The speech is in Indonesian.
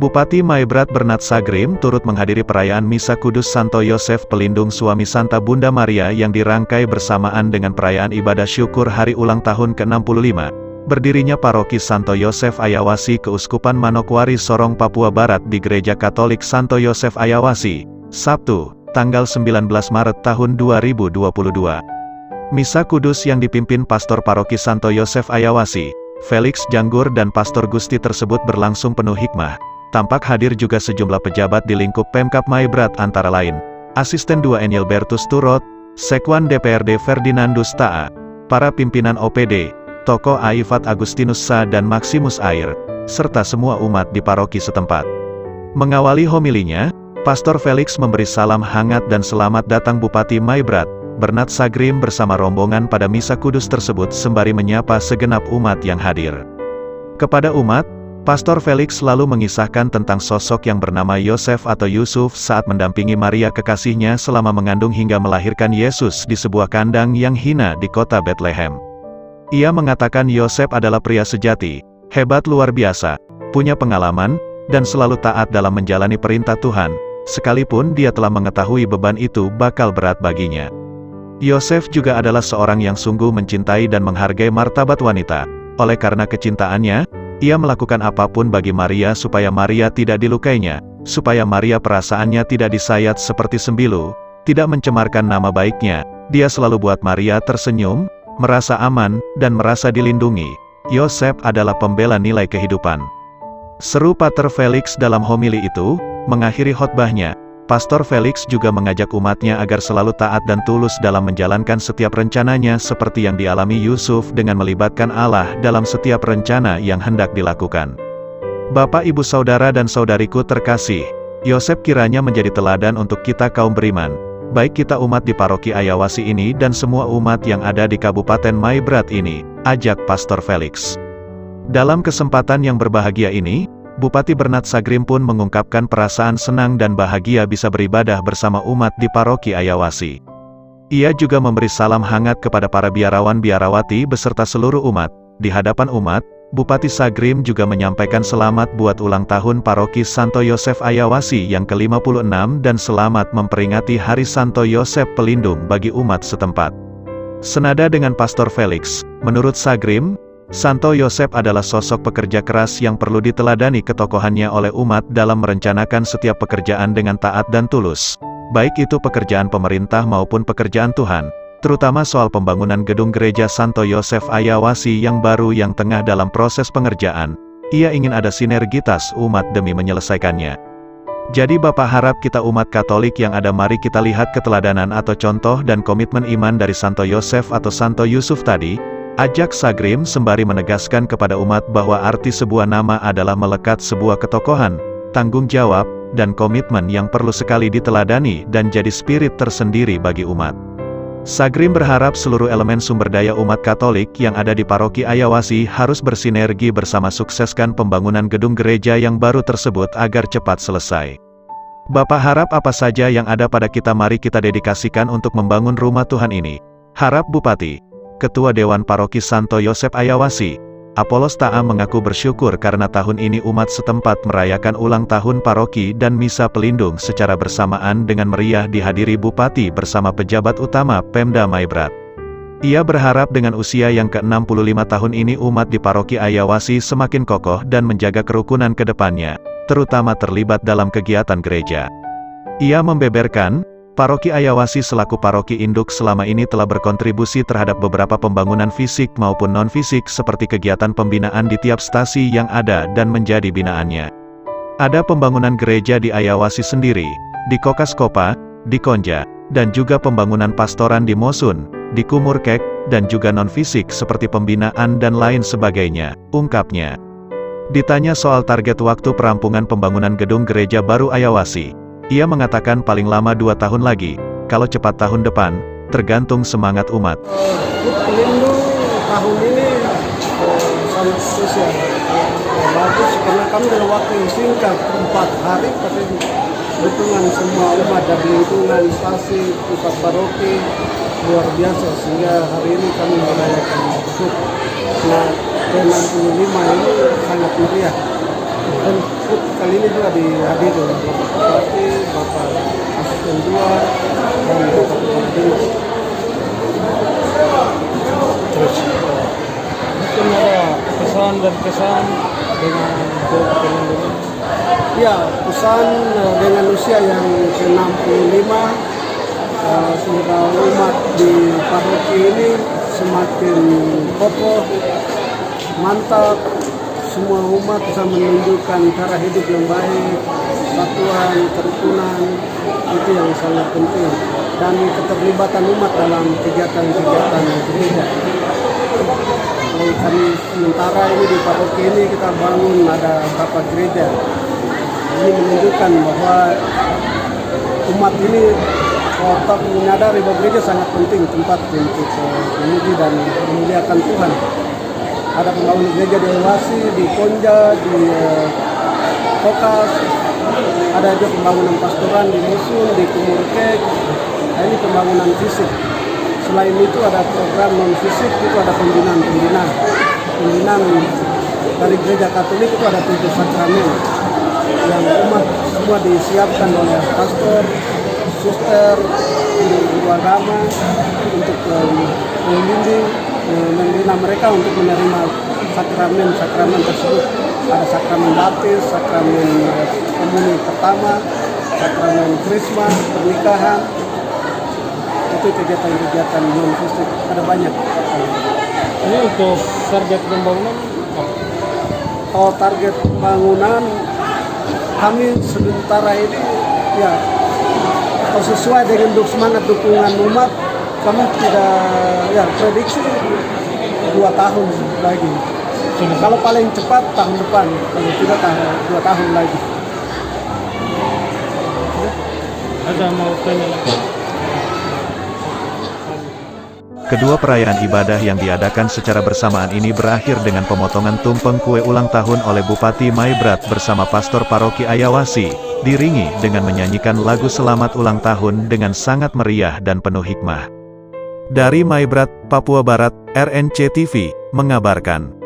Bupati Maibrat Bernard Sagrim turut menghadiri perayaan Misa Kudus Santo Yosef Pelindung Suami Santa Bunda Maria yang dirangkai bersamaan dengan perayaan ibadah syukur hari ulang tahun ke-65. Berdirinya Paroki Santo Yosef Ayawasi Keuskupan Manokwari Sorong Papua Barat di Gereja Katolik Santo Yosef Ayawasi, Sabtu, tanggal 19 Maret tahun 2022. Misa Kudus yang dipimpin Pastor Paroki Santo Yosef Ayawasi, Felix Janggur dan Pastor Gusti tersebut berlangsung penuh hikmah. Tampak hadir juga sejumlah pejabat di lingkup Pemkab Maibrat antara lain, Asisten 2 Enilbertus Turot, Sekwan DPRD Ferdinandus Ta'a, para pimpinan OPD, tokoh Aifat Agustinus Sa dan Maximus Air, serta semua umat di paroki setempat. Mengawali homilinya, Pastor Felix memberi salam hangat dan selamat datang Bupati Maibrat Bernard Sagrim bersama rombongan pada Misa Kudus tersebut sembari menyapa segenap umat yang hadir. Kepada umat, Pastor Felix selalu mengisahkan tentang sosok yang bernama Yosef atau Yusuf saat mendampingi Maria kekasihnya selama mengandung hingga melahirkan Yesus di sebuah kandang yang hina di kota Bethlehem. Ia mengatakan Yosef adalah pria sejati, hebat luar biasa, punya pengalaman, dan selalu taat dalam menjalani perintah Tuhan, sekalipun dia telah mengetahui beban itu bakal berat baginya. Yosef juga adalah seorang yang sungguh mencintai dan menghargai martabat wanita. Oleh karena kecintaannya, ia melakukan apapun bagi Maria supaya Maria tidak dilukainya, supaya Maria perasaannya tidak disayat seperti sembilu, tidak mencemarkan nama baiknya. Dia selalu buat Maria tersenyum, merasa aman, dan merasa dilindungi. Yosef adalah pembela nilai kehidupan. Seru Pater Felix dalam homili itu. Mengakhiri khotbahnya, Pastor Felix juga mengajak umatnya agar selalu taat dan tulus dalam menjalankan setiap rencananya seperti yang dialami Yusuf dengan melibatkan Allah dalam setiap rencana yang hendak dilakukan. Bapak Ibu Saudara dan Saudariku terkasih, Yosef kiranya menjadi teladan untuk kita kaum beriman, baik kita umat di Paroki Ayawasi ini dan semua umat yang ada di Kabupaten Maibrat ini, ajak Pastor Felix. Dalam kesempatan yang berbahagia ini, Bupati Bernard Sagrim pun mengungkapkan perasaan senang dan bahagia bisa beribadah bersama umat di Paroki Ayawasi. Ia juga memberi salam hangat kepada para biarawan-biarawati beserta seluruh umat. Di hadapan umat, Bupati Sagrim juga menyampaikan selamat buat ulang tahun Paroki Santo Yosef Ayawasi yang ke-56 dan selamat memperingati Hari Santo Yosef Pelindung bagi umat setempat. Senada dengan Pastor Felix, menurut Sagrim, Santo Yosef adalah sosok pekerja keras yang perlu diteladani ketokohannya oleh umat dalam merencanakan setiap pekerjaan dengan taat dan tulus, baik itu pekerjaan pemerintah maupun pekerjaan Tuhan, terutama soal pembangunan gedung gereja Santo Yosef Ayawasi yang baru yang tengah dalam proses pengerjaan. Ia ingin ada sinergitas umat demi menyelesaikannya. Jadi Bapak harap kita umat Katolik yang ada, mari kita lihat keteladanan atau contoh dan komitmen iman dari Santo Yosef atau Santo Yusuf tadi. Ajak Sagrim sembari menegaskan kepada umat bahwa arti sebuah nama adalah melekat sebuah ketokohan, tanggung jawab, dan komitmen yang perlu sekali diteladani dan jadi spirit tersendiri bagi umat. Sagrim berharap seluruh elemen sumber daya umat Katolik yang ada di Paroki Ayawasi harus bersinergi bersama sukseskan pembangunan gedung gereja yang baru tersebut agar cepat selesai. Bapak harap apa saja yang ada pada kita mari kita dedikasikan untuk membangun rumah Tuhan ini. Harap Bupati, Ketua Dewan Paroki Santo Yosef Ayawasi, Apolos Ta'a mengaku bersyukur karena tahun ini umat setempat merayakan ulang tahun paroki dan Misa Pelindung secara bersamaan dengan meriah dihadiri Bupati bersama pejabat utama Pemda Maibrat. Ia berharap dengan usia yang ke-65 tahun ini umat di Paroki Ayawasi semakin kokoh dan menjaga kerukunan ke depannya, terutama terlibat dalam kegiatan gereja. Ia membeberkan, Paroki Ayawasi selaku paroki induk selama ini telah berkontribusi terhadap beberapa pembangunan fisik maupun non-fisik seperti kegiatan pembinaan di tiap stasi yang ada dan menjadi binaannya. Ada pembangunan gereja di Ayawasi sendiri, di Kokaskopa, di Konja, dan juga pembangunan pastoran di Mosun, di Kumurkek, dan juga non-fisik seperti pembinaan dan lain sebagainya, ungkapnya. Ditanya soal target waktu perampungan pembangunan gedung gereja baru Ayawasi, ia mengatakan paling lama 2 tahun lagi, kalau cepat tahun depan, tergantung semangat umat. Pelindung tahun ini sangat spesial, bagus karena kami dalam waktu yang singkat 4 hari, tapi dukungan semua umat dari lingkungan stasi, pusat paroki, luar biasa, sehingga hari ini kami merayakan untuk ke-65 ini sangat meriah. Dan ikut kali ini juga dihadiri oleh Bapak Bupati, Bapak Asisten 2, dan Bapak Kepala Dinas. Terus mungkin ada kesan dan kesan dengan pelindungan. Ya, pesan dengan usia yang ke-65, semoga umat di paroki ini semakin kokoh, mantap, semua umat bisa menunjukkan cara hidup yang baik, persatuan, kerukunan, itu yang sangat penting, dan keterlibatan umat dalam kegiatan-kegiatan gereja. Kami sementara ini di paroki ini kita bangun ada beberapa gereja. Ini menunjukkan bahwa umat ini tetap menyadari bahwa gereja sangat penting tempat untuk memuji dan memuliakan Tuhan. Ada pembangunan gereja di Ewasi, di Konja, di Kokas, ada juga pembangunan pastoran di Musun, di Kumurkek. Nah, ini pembangunan fisik. Selain itu ada program non fisik, itu ada pembinaan dari gereja Katolik, itu ada 7 sakramen yang umat semua disiapkan oleh pastor, suster, guru agama untuk membimbing, membina mereka untuk menerima sakramen tersebut. Ada sakramen baptis, sakramen komuni pertama, sakramen krisma, pernikahan. Itu kegiatan-kegiatan non fisik, ada banyak. Ini untuk target pembangunan apa? Kalau target pembangunan kami sementara ini ya kalau sesuai dengan semangat dukungan umat, kami tidak prediksi 2 tahun lagi. Kalau paling cepat tahun depan, kalau tidak 2 tahun lagi. Ada mau tanya lagi? Kedua perayaan ibadah yang diadakan secara bersamaan ini berakhir dengan pemotongan tumpeng kue ulang tahun oleh Bupati Maibrat bersama Pastor Paroki Ayawasi, diiringi dengan menyanyikan lagu selamat ulang tahun dengan sangat meriah dan penuh hikmah. Dari Maibrat, Papua Barat, RNC TV, mengabarkan.